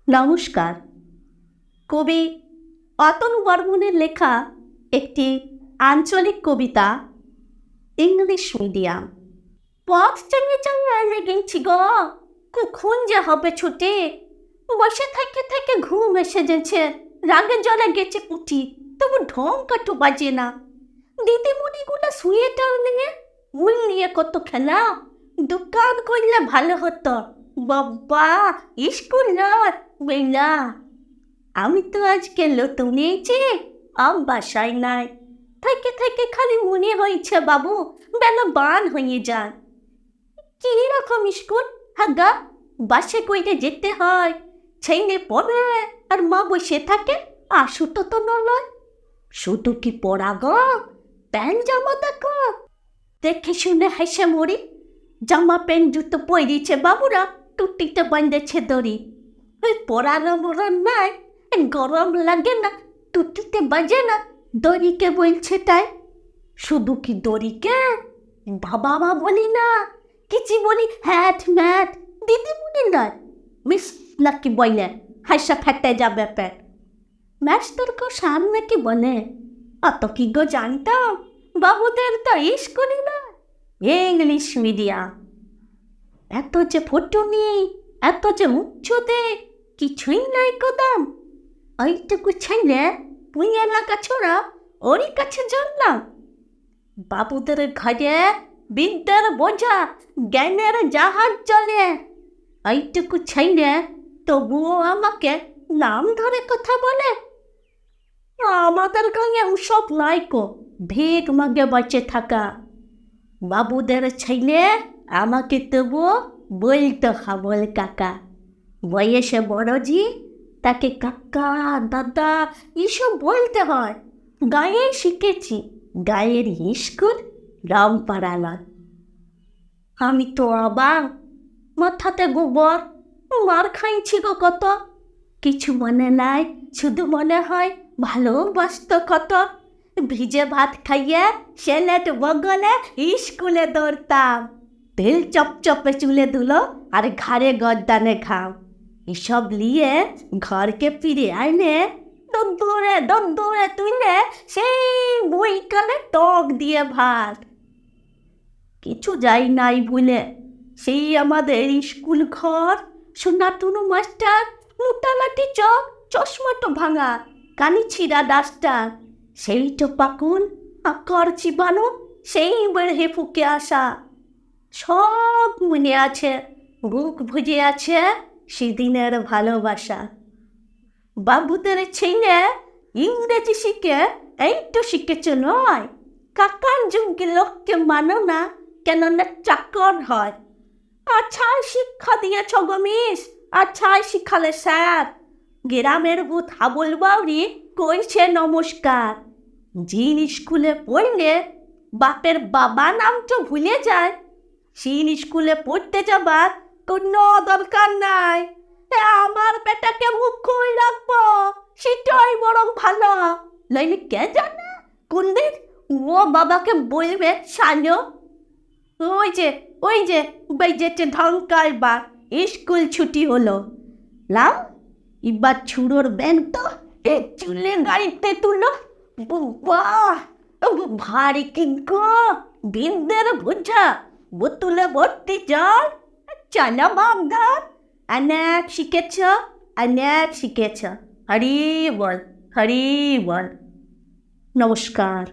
নমস্কার। কবি অতনু বর্মনের লেখা একটি আঞ্চলিক কবিতা, ইংলিশ মিডিয়াম। পথ চেয়ে চেয়ে গেছি গো, কখন যে হবে ছুটি। বসে থেকে থেকে ঘুম এসে গেছে, রাগে জ্বলে গেছে পুঁটি, তবু ঢং কাটু বাজে না। দিদিমণিগুলো শুয়েটার নিয়ে উল নিয়ে কত খেলা, দোকান করলে ভালো হতো। বাবা, স্কুল নয় বেলা। আমি তো আজকে নতুন এসেছি, বাসায় নাই। থেকে থেকে খালি মনে হয়েছে বাবু বেলা বান হয়ে যান। কি রকম স্কুল হাগা, বাসে কইতে যেতে হয়, ছেলে পড়ে আর মা বসে থাকে। আসুটো তো নয়, শুধু কি পড়া গো, প্যান্ট জামা দেখো। দেখে শুনে হেসে মরি, জামা প্যান্ট জুতো পরিয়েছে বাবুরা, টুটিতে বাঁধেছে দড়ি। ওই পড়ানো মরণ নাই, গরম লাগে না, টুটিতে বাজে না, দড়িকে বলছে তাই। শুধু কি দড়িকে, বাবা মা বলি না, কিছু বলি হ্যাট ম্যাট, দিদিমণি নয় মিস নাকি বলে, হাসা ফেটে যাবে পেট। মাস্টারকে সামনে কি বলে, অত কি গো জানতাম, বাবুদের তো স্কুলই না, ইংলিশ মিডিয়াম। এত যে ফটুনি, এত যে উচ্চতে, কিছুই নাই কদম। ওইটুকু ছেলে পুঁই এলাকা ছোড়া, ওরই কাছে জানলাম। বাবুদের ঘরে বিদ্যার বোঝা, জ্ঞানের জাহাজ চলে। এইটুকু ছেলে তবুও আমাকে নাম ধরে কথা বলে। আমাদের গাঁয়ে সব নাইকো, ভিক মাগে বাঁচে থাকা। বাবুদের ছেলে আমাকে তবুও বলতো হাবল কাকা। বয়সে বড়জি, তাকে কাকা দাদা এসব বলতে হয়। গায়ে শিখেছি, গায়ের স্কুল রামপাড়া নয়। আমি তো অবাক, মাথাতে গোবর, মার খাইছি গো কত। কিছু মনে নাই, শুধু মনে হয় ভালোবাসত কত। ভিজে ভাত খাইয়ে সেলেট বগলে স্কুলে দৌড়তাম। তেল চপচপে চুলে ধুলো আর ঘাড়ে গদ্দানে ঘাম। এসব নিয়ে ঘরকে ফিরে আইনে দৌড়ে তুলে সেই বইকালে টক দিয়ে ভাত। কিছু যাই নাই ভুলে, সেই আমাদের স্কুল ঘর, সোনাটুনু মাস্টার, মোটা লাঠি চক, চশমাটো ভাঙা, কানি ছিঁড়া ডাস্টার, সেই পাকুন আকর চিবানো, সেই বেড়ে ফুকে আসা। সব মনে আছে, বুক ভুজে আছে সেদিনের ভালোবাসা। বাবুদের ছেলে ইংরেজি শিখে এইটো শিখেছে নয়, কাকার যুগে লোককে মানো না, কেননা চাকর হয়। আচ্ছাই শিক্ষা দিয়েছ গো মিস, আচ্ছাই শিখালে স্যার। গ্রামের ভূত হাবল বাউরি কইছে নমস্কার। জিন স্কুলে পড়লে বাপের বাবা নাম তো ভুলে যায়, সিন স্কুলে পড়তে যাবার কোনো দরকার নাই। আমার বেটাকে মুখই রাখবো, সেটাই বরং ভালো। নইলে কে জানে কোন দিন ও বাবাকে বলবে সালো। ওই যে বেজেছে ঢঙ্কার বার, স্কুল ছুটি হলো। লাও এবার ছুড়োর ব্যান তো এ চুলে গাড়িতে তুলো। বাহ, ভারী কি গো, বিদ্যের বোঝা, বোতলে ভর্তি জল। চালা বাগদার, অনেক শিখেছ। হরি বল, হরি বল। নমস্কার।